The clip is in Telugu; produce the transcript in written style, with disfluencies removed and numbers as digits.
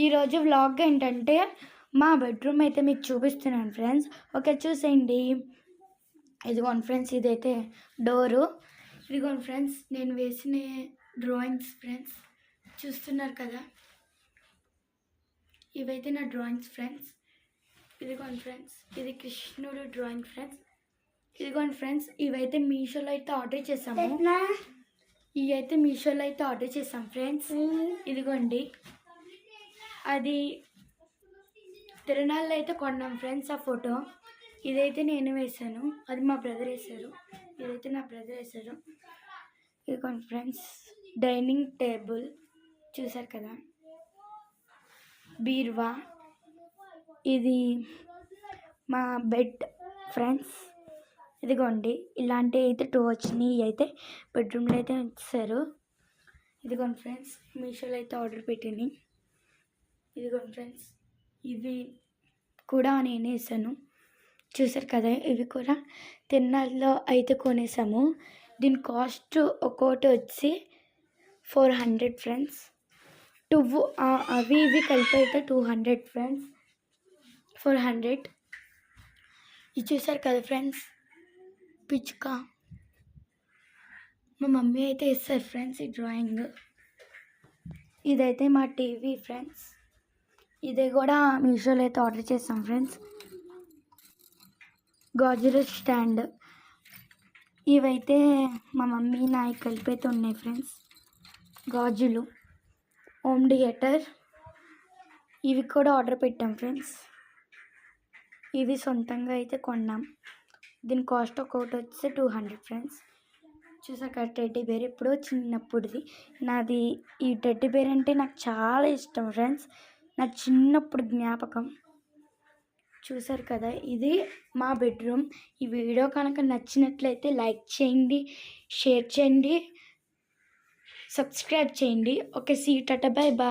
ఈరోజు వ్లాగ్ ఏంటంటే మా బెడ్రూమ్ అయితే మీకు చూపిస్తున్నాను ఫ్రెండ్స్. ఓకే, చూసేయండి. ఇదిగోండి ఫ్రెండ్స్, ఇదైతే డోరు. ఇదిగోండి ఫ్రెండ్స్, నేను వేసిన డ్రాయింగ్స్ ఫ్రెండ్స్, చూస్తున్నారు కదా. ఇవైతే నా డ్రాయింగ్స్ ఫ్రెండ్స్. ఇదిగోండి ఫ్రెండ్స్, ఇది కృష్ణుడు డ్రాయింగ్ ఫ్రెండ్స్. ఇదిగోండి ఫ్రెండ్స్, ఇవైతే మీషోలో అయితే ఆర్డర్ చేసాము. ఇవి అయితే మీషోలో అయితే ఆర్డర్ చేసాం ఫ్రెండ్స్. ఇదిగోండి, అది తిరునాళ్ళలో అయితే కొన్నాం ఫ్రెండ్స్. ఆ ఫోటో ఇదైతే నేను వేసాను, అది మా బ్రదర్ వేశారు. ఇదైతే నా బ్రదర్ వేశారు. ఇదిగోండి ఫ్రెండ్స్, డైనింగ్ టేబుల్ చూసారు కదా. బీరువా, ఇది మా బెడ్ ఫ్రెండ్స్. ఇదిగోండి, ఇలాంటివి అయితే 2 వచ్చినాయి. అయితే బెడ్రూమ్లో అయితే ఇచ్చారు. ఇదిగోండి ఫ్రెండ్స్, మీషోలో అయితే ఆర్డర్ పెట్టింది. ఇదిగోండి ఫ్రెండ్స్, ఇవి కూడా నేనే వేసాను, చూసారు కదా. ఇవి కూడా తిరునాళ్ళలో అయితే కొనేసాము. దీని కాస్ట్ ఒక్కోటి వచ్చి 400 ఫ్రెండ్స్. అవి ఇవి కలిపి అయితే 200 ఫ్రెండ్స్. 400. ఇది చూసారు కదా ఫ్రెండ్స్, పిచ్చుక. మా మమ్మీ అయితే వేస్తారు ఫ్రెండ్స్ ఈ డ్రాయింగ్. ఇదైతే మా టీవీ ఫ్రెండ్స్. ఇది కూడా మీషోలో అయితే ఆర్డర్ చేస్తాం ఫ్రెండ్స్. గాజుల స్టాండ్, ఇవైతే మా మమ్మీ నాయి కలిపి అయితే ఉన్నాయి ఫ్రెండ్స్. గాజులు, హోమ్ థియేటర్, ఇవి కూడా ఆర్డర్ పెట్టాం ఫ్రెండ్స్. ఇవి సొంతంగా అయితే కొన్నాం. దీని కాస్ట్ ఒక్కొక్కటి వచ్చి 200 ఫ్రెండ్స్. చూసాక టెడ్డీ బేర్ ఎప్పుడో చిన్నప్పుడుది నాది. ఈ టెడ్డీ బేర్ అంటే నాకు చాలా ఇష్టం ఫ్రెండ్స్, నా చిన్నప్పుడు జ్ఞాపకం. చూసారు కదా, ఇది మా బెడ్రూమ్. ఈ వీడియో కనుక నచ్చినట్లయితే లైక్ చేయండి, షేర్ చేయండి, సబ్స్క్రైబ్ చేయండి. ఓకే, సీ టాటా, బై బాయ్.